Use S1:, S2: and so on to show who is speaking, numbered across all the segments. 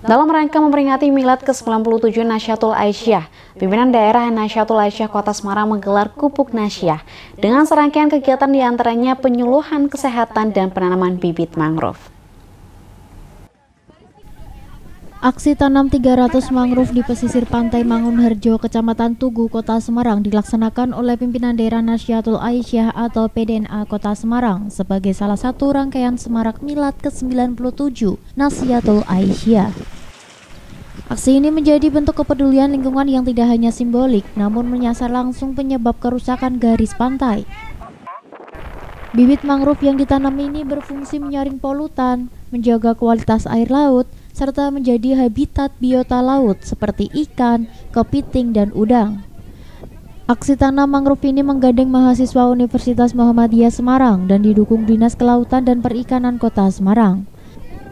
S1: Dalam rangka memperingati Milad ke-97 Nasyatul Aisyah, pimpinan daerah Nasyatul Aisyah Kota Semarang menggelar Kupuk Nasyah dengan serangkaian kegiatan diantaranya penyuluhan kesehatan dan penanaman bibit mangrove.
S2: Aksi tanam 300 mangrove di pesisir pantai Mangunharjo, Kecamatan Tugu, Kota Semarang dilaksanakan oleh pimpinan daerah Nasyatul Aisyah atau PDNA Kota Semarang sebagai salah satu rangkaian semarak Milad ke-97 Nasyatul Aisyah. Aksi ini menjadi bentuk kepedulian lingkungan yang tidak hanya simbolik, namun menyasar langsung penyebab kerusakan garis pantai. Bibit mangrove yang ditanam ini berfungsi menyaring polutan, menjaga kualitas air laut, serta menjadi habitat biota laut seperti ikan, kepiting, dan udang. Aksi tanam mangrove ini menggandeng mahasiswa Universitas Muhammadiyah Semarang dan didukung Dinas Kelautan dan Perikanan Kota Semarang.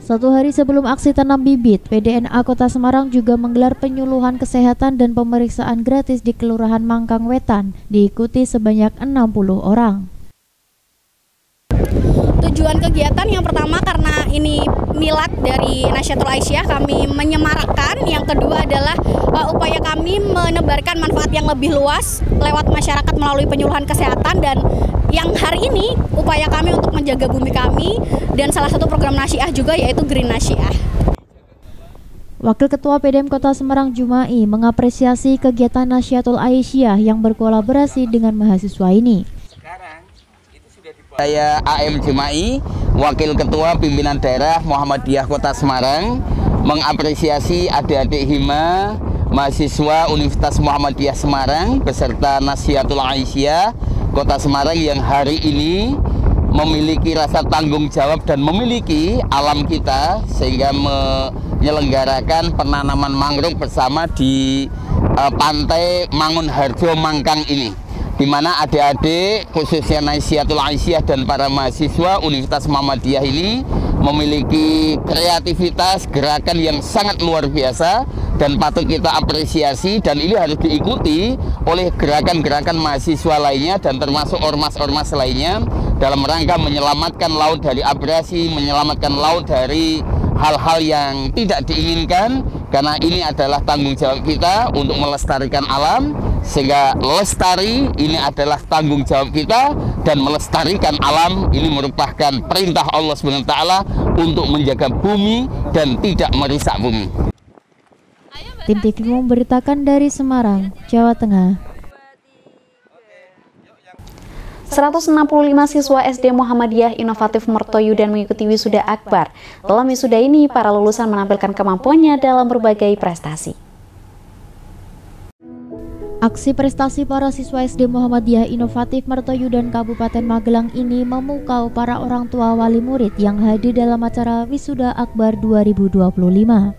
S2: Satu hari sebelum aksi tanam bibit, PDNA Kota Semarang juga menggelar penyuluhan kesehatan dan pemeriksaan gratis di Kelurahan Mangkang Wetan, diikuti sebanyak 60 orang.
S3: Tujuan kegiatan yang pertama karena ini Milad dari Nasyatul Aisyah, kami menyemarakkan. Yang kedua adalah upaya kami menebarkan manfaat yang lebih luas lewat masyarakat melalui penyuluhan kesehatan, dan yang hari ini upaya kami untuk menjaga bumi kami dan salah satu program Nasyiah juga yaitu Green Nasyiah.
S2: Wakil Ketua PDM Kota Semarang Jumai mengapresiasi kegiatan Nasyatul Aisyah yang berkolaborasi dengan mahasiswa ini.
S4: Saya AM Jumai, Wakil Ketua Pimpinan Daerah Muhammadiyah Kota Semarang, mengapresiasi adik-adik Hima mahasiswa Universitas Muhammadiyah Semarang beserta Nasyatul Aisyah Kota Semarang yang hari ini memiliki rasa tanggung jawab dan memiliki alam kita sehingga menyelenggarakan penanaman mangrove bersama di pantai Mangunharjo Mangkang ini, di mana adik-adik khususnya Nasyatul Aisyah dan para mahasiswa Universitas Muhammadiyah ini memiliki kreativitas gerakan yang sangat luar biasa dan patut kita apresiasi, dan ini harus diikuti oleh gerakan-gerakan mahasiswa lainnya dan termasuk ormas-ormas lainnya dalam rangka menyelamatkan laut dari abrasi, menyelamatkan laut dari hal-hal yang tidak diinginkan, karena ini adalah tanggung jawab kita untuk melestarikan alam, sehingga lestari ini adalah tanggung jawab kita, dan melestarikan alam ini merupakan perintah Allah SWT untuk menjaga bumi dan tidak merusak bumi.
S2: Tim TV memberitakan dari Semarang, Jawa Tengah.
S1: 165 siswa SD Muhammadiyah Inovatif Mertoyudan mengikuti wisuda akbar. Dalam wisuda ini, para lulusan menampilkan kemampuannya dalam berbagai prestasi.
S2: Aksi prestasi para siswa SD Muhammadiyah Inovatif Mertoyudan Kabupaten Magelang ini memukau para orang tua wali murid yang hadir dalam acara Wisuda Akbar 2025.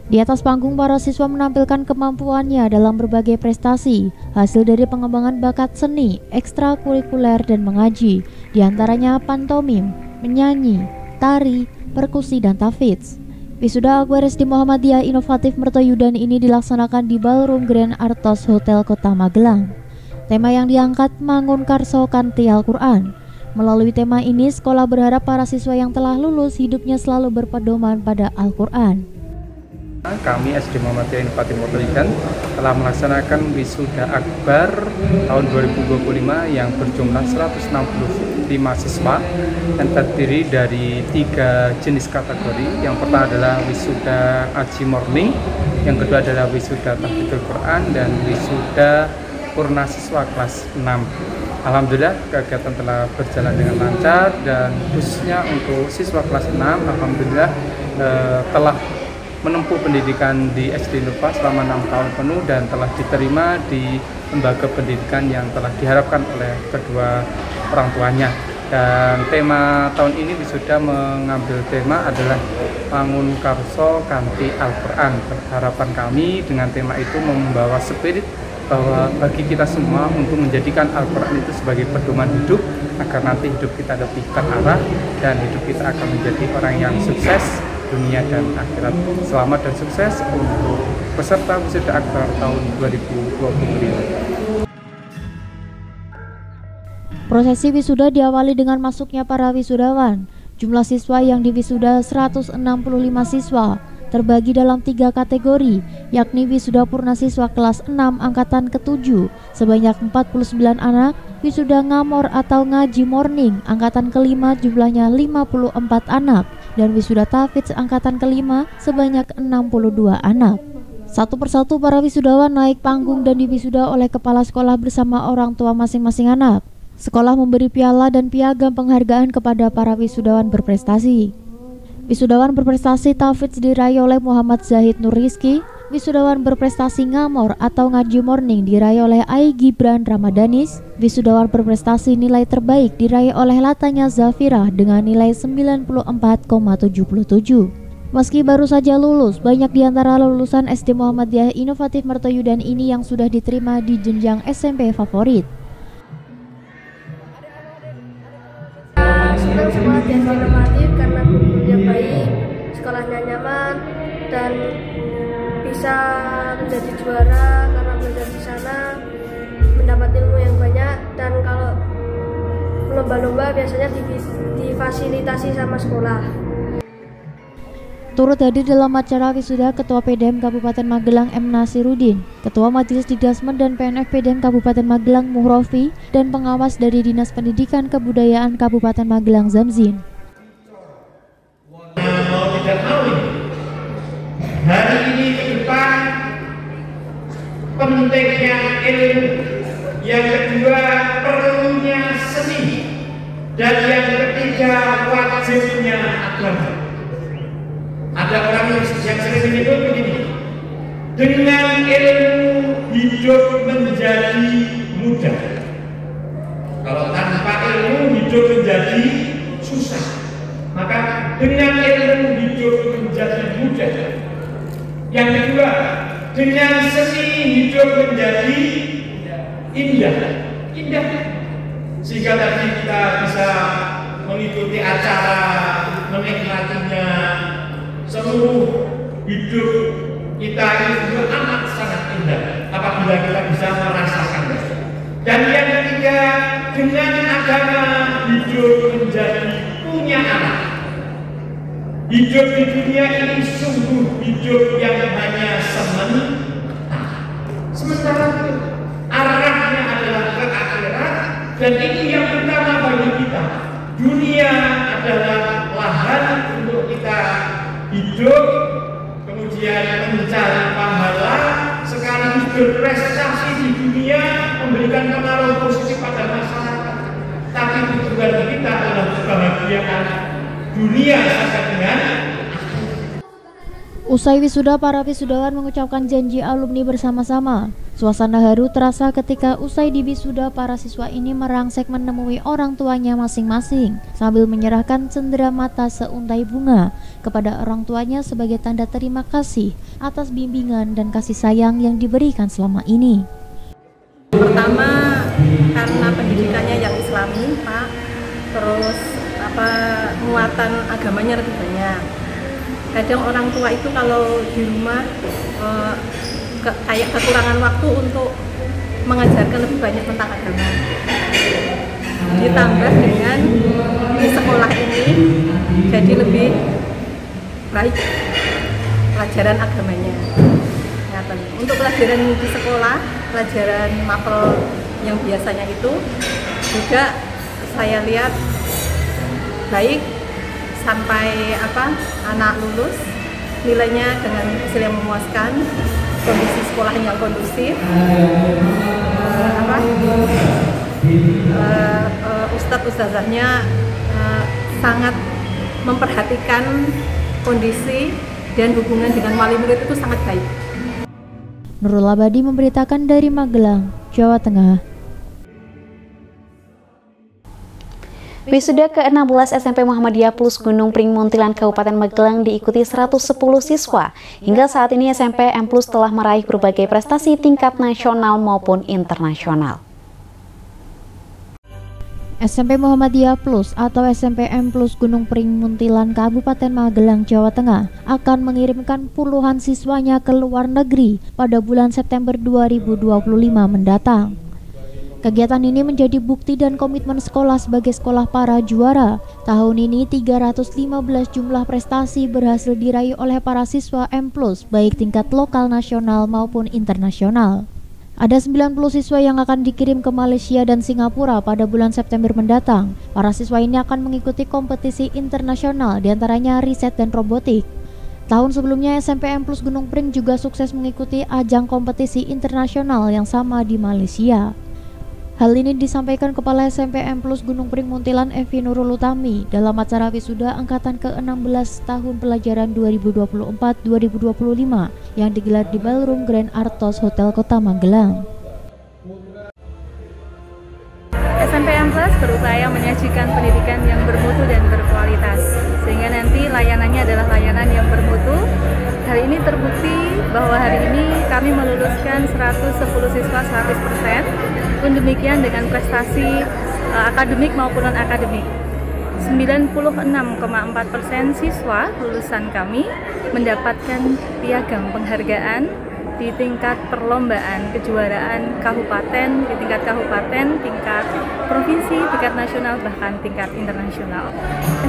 S2: Di atas panggung, para siswa menampilkan kemampuannya dalam berbagai prestasi, hasil dari pengembangan bakat seni, ekstrakurikuler, dan mengaji, diantaranya pantomim, menyanyi, tari, perkusi, dan tahfidz. Wisuda Akbar SD Muhammadiyah Inovatif Mertoyudan ini dilaksanakan di Ballroom Grand Artos Hotel Kota Magelang. Tema yang diangkat Mangunkarso Kanthi Al-Quran. Melalui tema ini, sekolah berharap para siswa yang telah lulus hidupnya selalu berpedoman pada Al-Quran.
S5: Kami SD Muhammadiyah Inovatif Mertoyudan telah melaksanakan Wisuda Akbar tahun 2025 yang berjumlah 165 siswa dan terdiri dari 3 jenis kategori. Yang pertama adalah Wisuda Aji Morning, yang kedua adalah Wisuda Tahfidzul Quran, dan Wisuda Purna Siswa kelas 6. Alhamdulillah kegiatan telah berjalan dengan lancar, dan khususnya untuk siswa kelas 6 alhamdulillah telah menempuh pendidikan di SD Nurfa selama 6 tahun penuh dan telah diterima di lembaga pendidikan yang telah diharapkan oleh kedua orang tuanya. Dan tema tahun ini wisuda mengambil tema adalah Mangunkarso Kanthi Al-Quran. Harapan kami dengan tema itu membawa spirit bahwa bagi kita semua untuk menjadikan Al-Quran itu sebagai pedoman hidup, agar nanti hidup kita lebih terarah dan hidup kita akan menjadi orang yang sukses dunia dan akhirat. Selamat dan sukses untuk peserta Wisuda Akbar tahun 2025.
S2: Prosesi wisuda diawali dengan masuknya para wisudawan. Jumlah siswa yang diwisuda 165 siswa, terbagi dalam 3 kategori, yakni wisuda purna siswa kelas 6 angkatan ke-7 sebanyak 49 anak, wisuda ngamor atau ngaji morning angkatan ke-5 jumlahnya 54 anak, dan wisuda tafidz angkatan ke-5 sebanyak 62 anak. Satu persatu para wisudawan naik panggung dan diwisuda oleh kepala sekolah bersama orang tua masing-masing anak. Sekolah memberi piala dan piagam penghargaan kepada para wisudawan berprestasi. Wisudawan berprestasi tafidz diraih oleh Muhammad Zahid Nur Rizki. Wisudawan berprestasi ngamor atau ngaji morning diraih oleh Ai Gibran Ramadanis. Wisudawan berprestasi nilai terbaik diraih oleh Latanya Zafirah dengan nilai 94,77. Meski baru saja lulus, banyak di antara lulusan SD Muhammadiyah Inovatif Mertoyudan ini yang sudah diterima di jenjang SMP favorit.
S6: Senang sekolah di SD Inovatif karena gurunya baik, sekolahnya nyaman, dan bisa menjadi juara karena belajar di sana, mendapat ilmu yang banyak, dan kalau lomba-lomba biasanya difasilitasi sama sekolah.
S2: Turut hadir dalam acara wisuda Ketua PDM Kabupaten Magelang M. Nasiruddin, Ketua Majelis Didasmen dan PNF PDM Kabupaten Magelang Muhrofi, dan pengawas dari Dinas Pendidikan Kebudayaan Kabupaten Magelang Zamzin.
S7: Hari ini ke depan pentingnya ilmu, yang kedua perlunya seni, dan yang ketiga wajibnya agama. Ada orang yang sering menyebut begini, dengan ilmu hidup menjadi mudah. Kalau tanpa ilmu hidup menjadi susah, maka dengan ilmu hidup menjadi mudah. Yang kedua, dengan seni hidup menjadi indah. Sehingga tadi kita bisa mengikuti acara, menikmatinya. Seluruh hidup kita itu amat sangat indah apabila kita bisa merasakannya. Dan yang ketiga, dengan agama hidup menjadi punya arah. Hidup di dunia ini sungguh hidup yang hanya sementara arahnya adalah ke akhirat, dan itu yang utama bagi kita. Dunia adalah lahan untuk kita hidup, kemudian mencari pahala, sekaligus berprestasi di dunia, memberikan pengaruh positif pada masyarakat. Tapi tujuan kita adalah kebahagiaan dunia sampai dengan.
S2: Usai wisuda, para wisudawan mengucapkan janji alumni bersama-sama. Suasana haru terasa ketika usai diwisuda, para siswa ini merangsek menemui orang tuanya masing-masing sambil menyerahkan cendera mata seuntai bunga kepada orang tuanya sebagai tanda terima kasih atas bimbingan dan kasih sayang yang diberikan selama ini.
S8: Pertama, karena pendidikannya yang Islami, Pak, terus muatan agamanya lebih banyak. Kadang orang tua itu kalau di rumah kayak kekurangan waktu untuk mengajarkan lebih banyak tentang agama. Ditambah dengan di sekolah ini jadi lebih baik pelajaran agamanya. Untuk pelajaran di sekolah, pelajaran mapel yang biasanya itu juga saya lihat baik sampai anak lulus nilainya dengan hasil yang memuaskan, kondisi sekolah yang kondusif, ustadz-ustadzahnya sangat memperhatikan kondisi dan hubungan dengan wali murid itu sangat baik.
S2: Nurul Abadi memberitakan dari Magelang, Jawa Tengah.
S1: Wisuda ke-16 SMP Muhammadiyah Plus Gunung Pring Muntilan Kabupaten Magelang diikuti 110 siswa. Hingga saat ini SMP M Plus telah meraih berbagai prestasi tingkat nasional maupun internasional.
S2: SMP Muhammadiyah Plus atau SMP M Plus Gunung Pring Muntilan Kabupaten Magelang, Jawa Tengah akan mengirimkan puluhan siswanya ke luar negeri pada bulan September 2025 mendatang. Kegiatan ini menjadi bukti dan komitmen sekolah sebagai sekolah para juara. Tahun ini 315 jumlah prestasi berhasil diraih oleh para siswa M+, baik tingkat lokal, nasional maupun internasional. Ada 90 siswa yang akan dikirim ke Malaysia dan Singapura pada bulan September mendatang. Para siswa ini akan mengikuti kompetisi internasional, diantaranya riset dan robotik. Tahun sebelumnya SMP M+ Gunung Pring juga sukses mengikuti ajang kompetisi internasional yang sama di Malaysia. Hal ini disampaikan Kepala SMP M+ Gunung Pring Muntilan Evi Nurul Utami dalam acara wisuda angkatan ke-16 tahun pelajaran 2024-2025 yang digelar di Ballroom Grand Artos Hotel Kota Magelang.
S9: SMP M+ berupaya menyajikan pendidikan yang bermutu dan berkualitas, sehingga nanti layanannya adalah layanan yang bermutu. Hal ini terbukti bahwa hari ini kami meluluskan 110 siswa 100%. Pun demikian dengan prestasi akademik maupun non-akademik. 96,4% siswa lulusan kami mendapatkan piagam penghargaan di tingkat perlombaan kejuaraan kabupaten, di tingkat kabupaten, tingkat provinsi, tingkat nasional, bahkan tingkat internasional.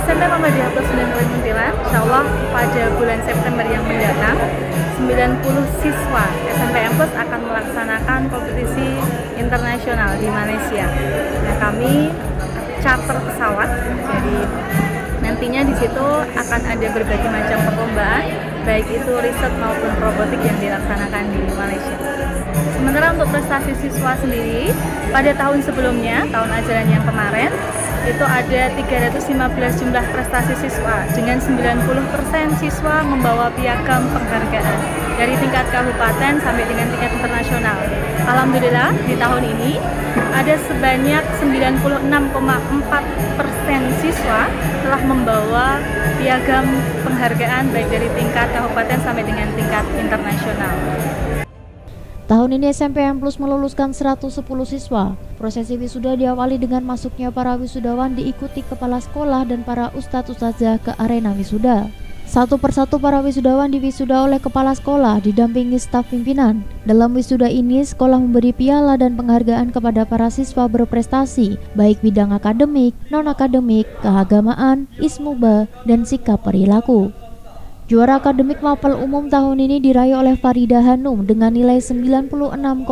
S9: SMP Muhammadiyah Plus Gunung Pring Muntilan, insya Allah pada bulan September yang mendatang, 90 siswa SMP M+ akan melaksanakan kompetisi internasional di Malaysia. Nah, kami charter pesawat, jadi nantinya di situ akan ada berbagai macam perlombaan, baik itu riset maupun robotik yang dilaksanakan di Malaysia. Sementara untuk prestasi siswa sendiri, pada tahun sebelumnya, tahun ajaran yang kemarin, itu ada 315 jumlah prestasi siswa, dengan 90% siswa membawa piagam penghargaan dari tingkat kabupaten sampai dengan tingkat internasional. Alhamdulillah di tahun ini ada sebanyak 96,4% siswa telah membawa piagam penghargaan baik dari tingkat kabupaten sampai dengan tingkat internasional.
S2: Tahun ini SMP M+ meluluskan 110 siswa. Prosesi wisuda diawali dengan masuknya para wisudawan diikuti kepala sekolah dan para ustadz-ustadzah ke arena wisuda. Satu persatu para wisudawan diwisuda oleh kepala sekolah didampingi staf pimpinan. Dalam wisuda ini, sekolah memberi piala dan penghargaan kepada para siswa berprestasi, baik bidang akademik, non-akademik, keagamaan, ismuba, dan sikap perilaku. Juara akademik mapel umum tahun ini diraih oleh Farida Hanum dengan nilai 96,15,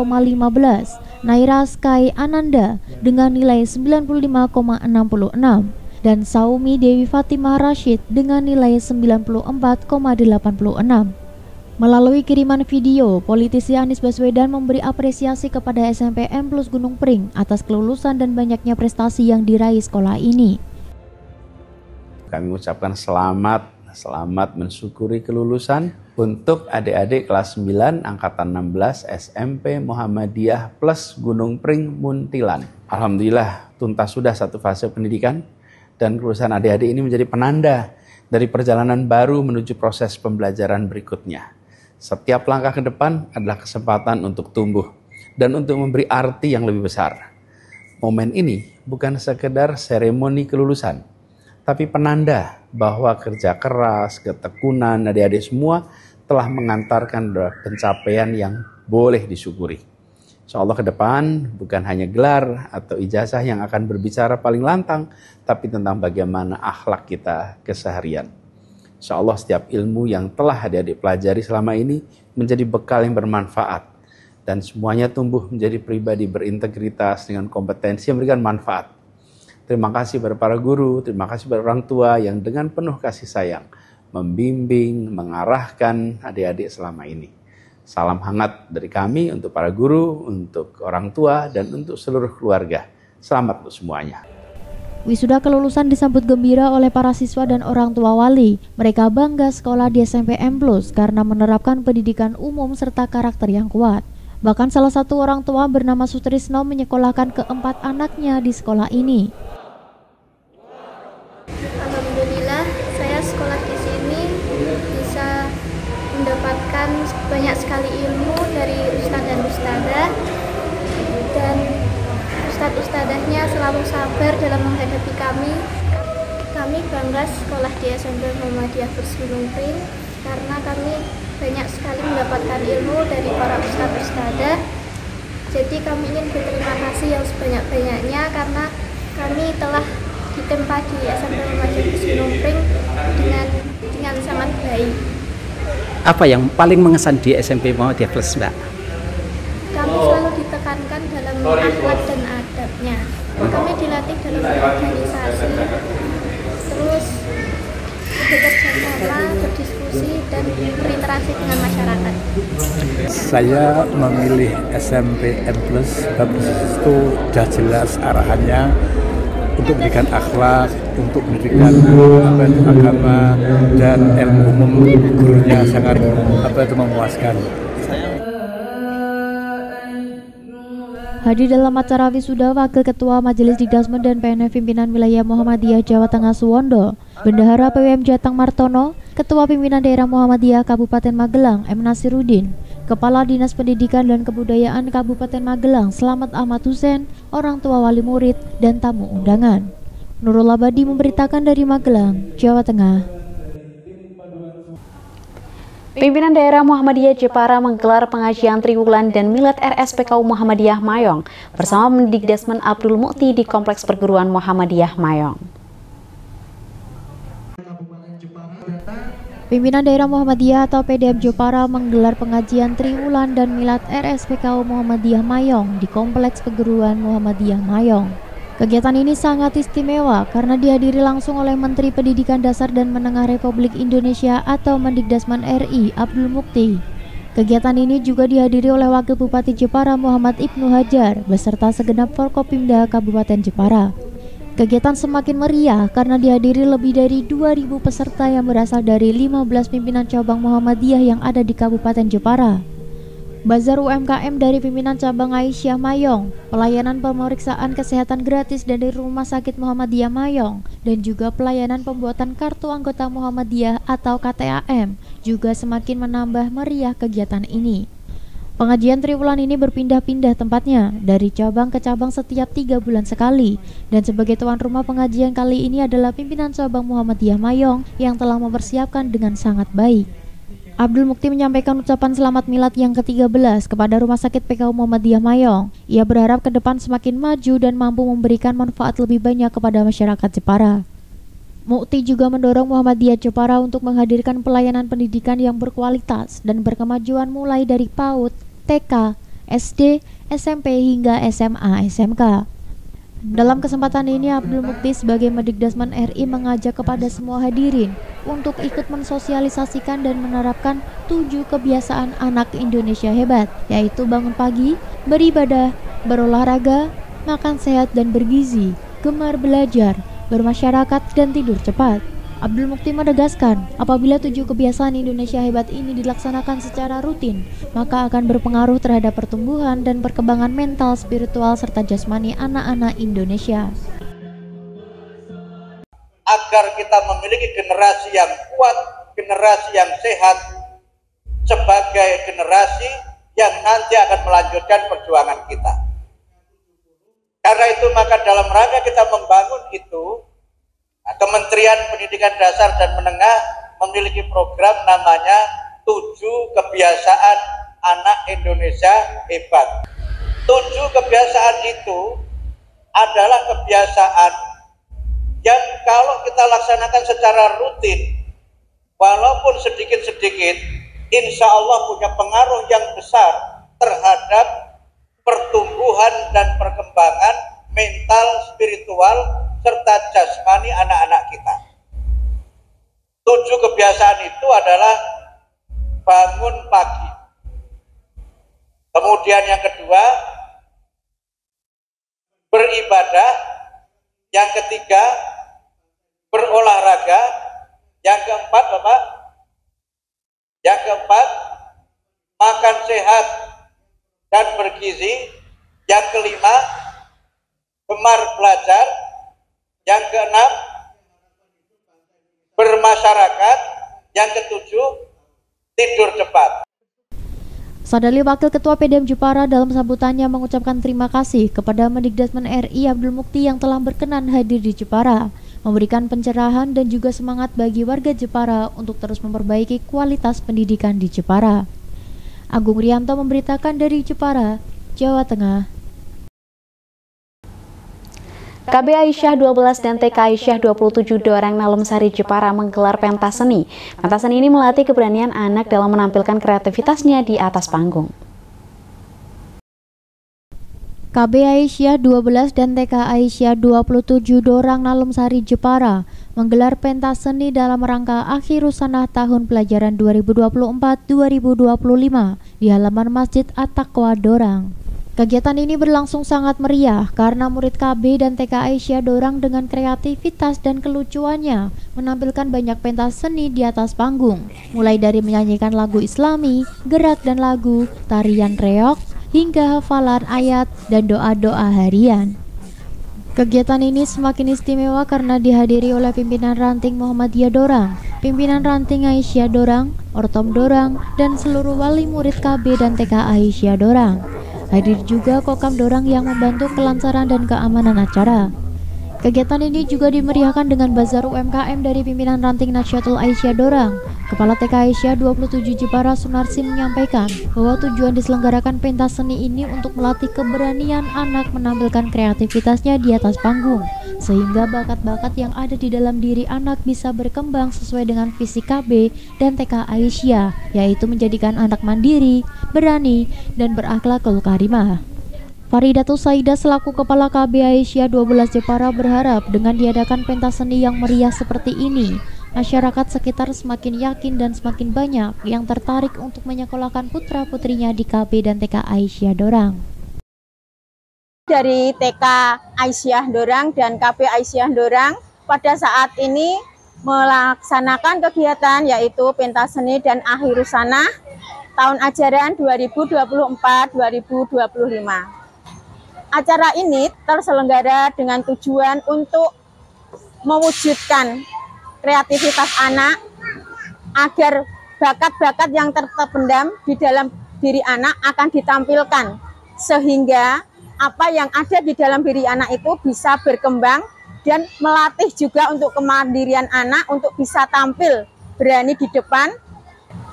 S2: Naira Sky Ananda dengan nilai 95,66, dan Saumi Dewi Fatimah Rashid dengan nilai 94,86. Melalui kiriman video, politisi Anies Baswedan memberi apresiasi kepada SMP M+ Gunung Pring atas kelulusan dan banyaknya prestasi yang diraih sekolah ini.
S10: Kami mengucapkan selamat mensyukuri kelulusan untuk adik-adik kelas 9 angkatan 16 SMP Muhammadiyah Plus Gunung Pring Muntilan. Alhamdulillah tuntas sudah satu fase pendidikan dan kelulusan adik-adik ini menjadi penanda dari perjalanan baru menuju proses pembelajaran berikutnya. Setiap langkah ke depan adalah kesempatan untuk tumbuh dan untuk memberi arti yang lebih besar. Momen ini bukan sekedar seremoni kelulusan, tapi penanda bahwa kerja keras, ketekunan adik-adik semua telah mengantarkan pencapaian yang boleh disyukuri. InsyaAllah ke depan bukan hanya gelar atau ijazah yang akan berbicara paling lantang, tapi tentang bagaimana akhlak kita keseharian. InsyaAllah setiap ilmu yang telah adik-adik pelajari selama ini menjadi bekal yang bermanfaat, dan semuanya tumbuh menjadi pribadi berintegritas dengan kompetensi yang memberikan manfaat. Terima kasih kepada para guru, terima kasih kepada orang tua yang dengan penuh kasih sayang membimbing, mengarahkan adik-adik selama ini. Salam hangat dari kami untuk para guru, untuk orang tua, dan untuk seluruh keluarga. Selamat untuk semuanya.
S2: Wisuda kelulusan disambut gembira oleh para siswa dan orang tua wali. Mereka bangga sekolah di SMP M+ karena menerapkan pendidikan umum serta karakter yang kuat. Bahkan salah satu orang tua bernama Sutrisno menyekolahkan keempat anaknya di sekolah ini.
S6: Alhamdulillah, saya sekolah di sini bisa mendapatkan banyak sekali ilmu dari ustadz dan ustadzah, dan ustadz-ustadzahnya selalu sabar dalam menghadapi kami. Kami bangga sekolah di SMP Muhammadiyah Plus Gunung Pring karena kami banyak sekali mendapatkan ilmu dari para ustadz-ustadzah Jadi kami ingin berterima kasih yang sebanyak-banyaknya karena kami telah ditempa di SMP Muhammadiyah Plus Gunung Pring dengan sangat baik.
S11: Apa yang paling mengesan di SMP Muhammadiyah Plus, Mbak?
S6: Kami selalu ditekankan dalam akhlak dan adabnya. Kami dilatih dalam organisasi, terus bekerja sama, berdiskusi, dan berinteraksi dengan masyarakat.
S12: Saya memilih SMPN Plus, itu sudah jelas arahannya untuk pendidikan akhlak, untuk pendidikan agama dan ilmu umum. Gurunya sangat memuaskan.
S2: Hadir dalam acara wisuda Wakil Ketua Majelis Dikdasmen dan PNF Pimpinan Wilayah Muhammadiyah Jawa Tengah Suwondo, Bendahara PWM Jatang Martono, Ketua Pimpinan Daerah Muhammadiyah Kabupaten Magelang M. Nasirudin, Kepala Dinas Pendidikan dan Kebudayaan Kabupaten Magelang Slamet Ahmad Hussein, orang tua wali murid, dan tamu undangan. Nurul Abadi memberitakan dari Magelang, Jawa Tengah.
S1: Pimpinan Daerah Muhammadiyah Jepara menggelar pengajian triwulan dan milad RSPKU Muhammadiyah Mayong bersama Mendikdasmen Abdul Mukti di Kompleks Perguruan Muhammadiyah Mayong.
S2: Pimpinan Daerah Muhammadiyah atau PDM Jepara menggelar pengajian triwulan dan milad RSPKU Muhammadiyah Mayong di Kompleks Perguruan Muhammadiyah Mayong. Kegiatan ini sangat istimewa karena dihadiri langsung oleh Menteri Pendidikan Dasar dan Menengah Republik Indonesia atau Mendikdasmen RI Abdul Mukti. Kegiatan ini juga dihadiri oleh Wakil Bupati Jepara Muhammad Ibnu Hajar beserta segenap Forkopimda Kabupaten Jepara. Kegiatan semakin meriah karena dihadiri lebih dari 2.000 peserta yang berasal dari 15 pimpinan cabang Muhammadiyah yang ada di Kabupaten Jepara. Bazar UMKM dari pimpinan cabang Aisyah Mayong, pelayanan pemeriksaan kesehatan gratis dari Rumah Sakit Muhammadiyah Mayong, dan juga pelayanan pembuatan kartu anggota Muhammadiyah atau KTAM juga semakin menambah meriah kegiatan ini. Pengajian triwulan ini berpindah-pindah tempatnya, dari cabang ke cabang setiap 3 bulan sekali, dan sebagai tuan rumah pengajian kali ini adalah pimpinan cabang Muhammadiyah Mayong yang telah mempersiapkan dengan sangat baik. Abdul Mukti menyampaikan ucapan selamat milad yang ke-13 kepada Rumah Sakit PKU Muhammadiyah Mayong. Ia berharap ke depan semakin maju dan mampu memberikan manfaat lebih banyak kepada masyarakat Jepara. Mukti juga mendorong Muhammadiyah Jepara untuk menghadirkan pelayanan pendidikan yang berkualitas dan berkemajuan mulai dari PAUD, TK, SD, SMP hingga SMA, SMK. Dalam kesempatan ini, Abdul Mukti sebagai Mendikdasmen RI mengajak kepada semua hadirin untuk ikut mensosialisasikan dan menerapkan 7 kebiasaan anak Indonesia hebat, yaitu bangun pagi, beribadah, berolahraga, makan sehat dan bergizi, gemar belajar, bermasyarakat, dan tidur cepat. Abdul Mukti menegaskan, apabila 7 kebiasaan Indonesia hebat ini dilaksanakan secara rutin, maka akan berpengaruh terhadap pertumbuhan dan perkembangan mental, spiritual, serta jasmani anak-anak Indonesia.
S13: Agar kita memiliki generasi yang kuat, generasi yang sehat, sebagai generasi yang nanti akan melanjutkan perjuangan kita. Karena itu maka dalam rangka kita membangun itu, Kementerian Pendidikan Dasar dan Menengah memiliki program namanya 7 Kebiasaan Anak Indonesia Hebat. 7 kebiasaan itu adalah kebiasaan yang kalau kita laksanakan secara rutin, walaupun sedikit-sedikit, insya Allah punya pengaruh yang besar terhadap pertumbuhan dan perkembangan mental, spiritual, serta jasmani anak-anak kita. 7 kebiasaan itu adalah bangun pagi. Kemudian yang kedua, beribadah. Yang ketiga, berolahraga. Yang keempat, Bapak, makan sehat dan bergizi. Yang kelima, gemar belajar. Yang keenam, bermasyarakat. Yang ketujuh, tidur cepat.
S2: Sadali Wakil Ketua PDM Jepara dalam sambutannya mengucapkan terima kasih kepada Mendikdasmen RI Abdul Mukti yang telah berkenan hadir di Jepara, memberikan pencerahan dan juga semangat bagi warga Jepara untuk terus memperbaiki kualitas pendidikan di Jepara. Agung Rianto memberitakan dari Jepara, Jawa Tengah.
S1: KB Aisyah 12 dan TK Aisyah 27 Dorang Nalumsari Jepara menggelar pentas seni. Pentas seni ini melatih keberanian anak dalam menampilkan kreativitasnya di atas panggung.
S2: KB Aisyah 12 dan TK Aisyah 27 Dorang Nalumsari Jepara menggelar pentas seni dalam rangka Akhirussanah tahun pelajaran 2024-2025 di halaman Masjid At-Taqwa Dorang. Kegiatan ini berlangsung sangat meriah karena murid KB dan TK Aisyah Dorang dengan kreativitas dan kelucuannya menampilkan banyak pentas seni di atas panggung, mulai dari menyanyikan lagu Islami, gerak dan lagu, tarian reog, hingga hafalan ayat dan doa-doa harian. Kegiatan ini semakin istimewa karena dihadiri oleh pimpinan ranting Muhammadiyah Dorang, pimpinan ranting Aisyah Dorang, Ortom Dorang, dan seluruh wali murid KB dan TK Aisyah Dorang. Hadir juga Kokam Dorang yang membantu kelancaran dan keamanan acara. Kegiatan ini juga dimeriahkan dengan bazar UMKM dari pimpinan ranting Nahdlatul Aisyah Dorang. Kepala TK Aisyah 27 Jepara Sunarsi menyampaikan bahwa tujuan diselenggarakan pentas seni ini untuk melatih keberanian anak menampilkan kreativitasnya di atas panggung, sehingga bakat-bakat yang ada di dalam diri anak bisa berkembang sesuai dengan visi KB dan TK Aisyah, yaitu menjadikan anak mandiri, berani, dan berakhlakul karimah. Faridatul Saidah selaku Kepala KB Aisyah 12 Jepara berharap dengan diadakan pentas seni yang meriah seperti ini, masyarakat sekitar semakin yakin dan semakin banyak yang tertarik untuk menyekolahkan putra-putrinya di KB dan TK Aisyah Dorang.
S14: Dari TK Aisyah Dorang dan KB Aisyah Dorang pada saat ini melaksanakan kegiatan yaitu pentas seni dan Akhirussanah tahun ajaran 2024-2025. Acara ini terselenggara dengan tujuan untuk mewujudkan kreativitas anak agar bakat-bakat yang terpendam di dalam diri anak akan ditampilkan, sehingga apa yang ada di dalam diri anak itu bisa berkembang dan melatih juga untuk kemandirian anak untuk bisa tampil berani di depan.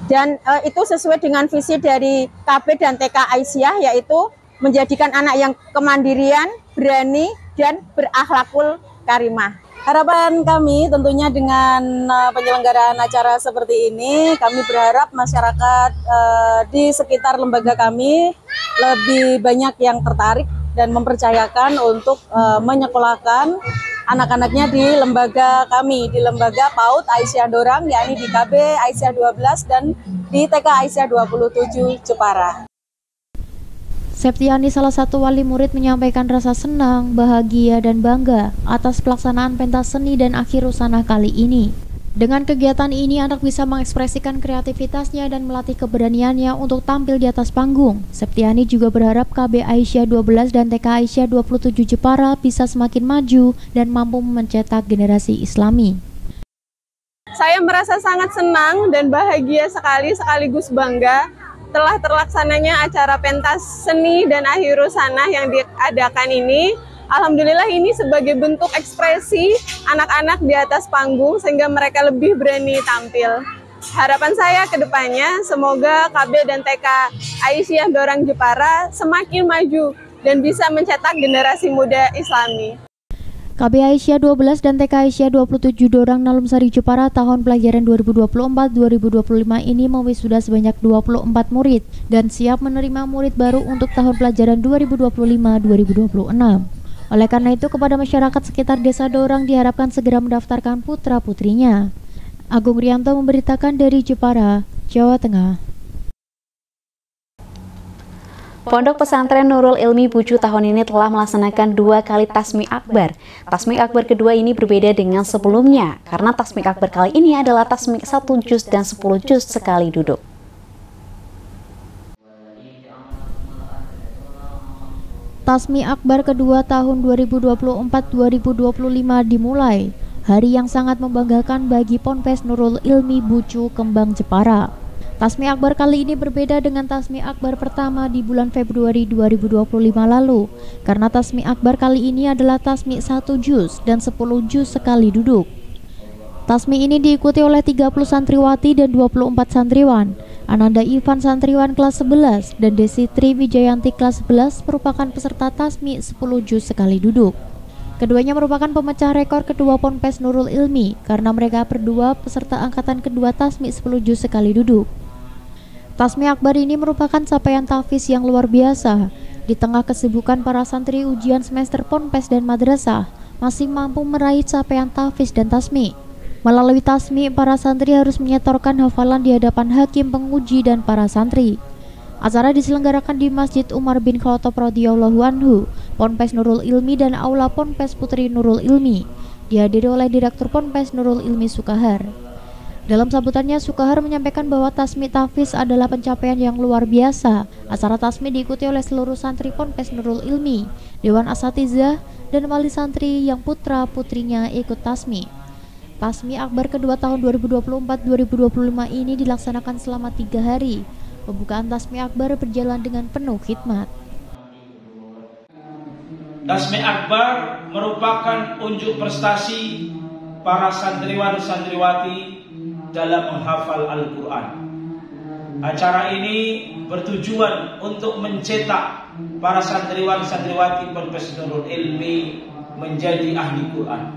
S14: Dan itu sesuai dengan visi dari KB dan TK Aisyah, yaitu menjadikan anak yang kemandirian, berani, dan berakhlakul karimah.
S15: Harapan kami tentunya dengan penyelenggaraan acara seperti ini, kami berharap masyarakat di sekitar lembaga kami lebih banyak yang tertarik dan mempercayakan untuk menyekolahkan anak-anaknya di lembaga kami, di lembaga PAUD Aisyah Dorang, yakni di KB Aisyah 12 dan di TK Aisyah 27 Jepara.
S2: Septiani, salah satu wali murid, menyampaikan rasa senang, bahagia, dan bangga atas pelaksanaan pentas seni dan Akhirussanah kali ini. Dengan kegiatan ini, anak bisa mengekspresikan kreativitasnya dan melatih keberaniannya untuk tampil di atas panggung. Septiani juga berharap KB Aisyah 12 dan TK Aisyah 27 Jepara bisa semakin maju dan mampu mencetak generasi Islami.
S16: Saya merasa sangat senang dan bahagia sekali, sekaligus bangga telah terlaksananya acara pentas seni dan Akhirussanah yang diadakan ini. Alhamdulillah ini sebagai bentuk ekspresi anak-anak di atas panggung sehingga mereka lebih berani tampil. Harapan saya ke depannya semoga KB dan TK Aisyah Dorang Jepara semakin maju dan bisa mencetak generasi muda Islami.
S2: KB Aisyah 12 dan TK Aisyah 27 Dorang Nalumsari Jepara tahun pelajaran 2024-2025 ini mewisuda sebanyak 24 murid dan siap menerima murid baru untuk tahun pelajaran 2025-2026. Oleh karena itu, kepada masyarakat sekitar Desa Dorang diharapkan segera mendaftarkan putra-putrinya. Agung Rianto memberitakan dari Jepara, Jawa Tengah.
S1: Pondok Pesantren Nurul Ilmi Bucu tahun ini telah melaksanakan 2 kali Tasmi Akbar. Tasmi Akbar kedua ini berbeda dengan sebelumnya, karena Tasmi Akbar kali ini adalah Tasmi 1 juz dan 10 juz sekali duduk.
S2: Tasmi Akbar kedua tahun 2024-2025 dimulai, hari yang sangat membanggakan bagi Ponpes Nurul Ilmi Bucu Kembang Jepara. Tasmi Akbar kali ini berbeda dengan Tasmi Akbar pertama di bulan Februari 2025 lalu, karena Tasmi Akbar kali ini adalah Tasmi 1 juz dan 10 juz sekali duduk. Tasmi ini diikuti oleh 30 santriwati dan 24 santriwan. Ananda Ivan santriwan kelas 11 dan Desi Tri Wijayanti kelas 11 merupakan peserta tasmi 10 juz sekali duduk. Keduanya merupakan pemecah rekor kedua Ponpes Nurul Ilmi karena mereka berdua peserta angkatan kedua tasmi 10 juz sekali duduk. Tasmi Akbar ini merupakan capaian tahfiz yang luar biasa. Di tengah kesibukan para santri ujian semester Ponpes dan madrasah, masih mampu meraih capaian tahfiz dan tasmi. Melalui tasmi, para santri harus menyetorkan hafalan di hadapan hakim penguji dan para santri. Acara diselenggarakan di Masjid Umar bin Khattab radhiyallahu anhu, Ponpes Nurul Ilmi dan Aula Ponpes Putri Nurul Ilmi. Dihadiri oleh Direktur Ponpes Nurul Ilmi Sukahar. Dalam sambutannya, Sukahar menyampaikan bahwa tasmi tahfiz adalah pencapaian yang luar biasa. Acara tasmi diikuti oleh seluruh santri Ponpes Nurul Ilmi, Dewan Asatizah, dan wali santri yang putra-putrinya ikut tasmi. Tasmi Akbar kedua tahun 2024-2025 ini dilaksanakan selama 3 hari. Pembukaan Tasmi Akbar berjalan dengan penuh khidmat.
S17: Tasmi Akbar merupakan unjuk prestasi para santriwan-santriwati dalam menghafal Al-Quran. Acara ini bertujuan untuk mencetak para santriwan-santriwati Ponpes Nurul Ilmi menjadi ahli Quran.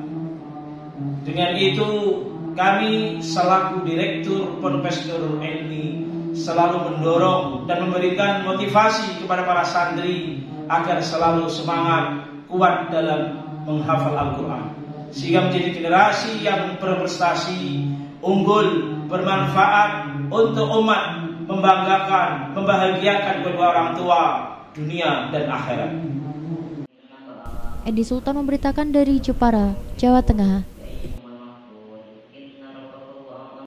S17: Dengan itu, kami selaku Direktur Ponpes Nurul Ilmi selalu mendorong dan memberikan motivasi kepada para santri agar selalu semangat, kuat dalam menghafal Al-Quran, sehingga menjadi generasi yang berprestasi, unggul, bermanfaat untuk umat, membanggakan, membahagiakan kedua orang tua, dunia dan akhirat.
S2: Edi Sultan memberitakan dari Jepara, Jawa Tengah.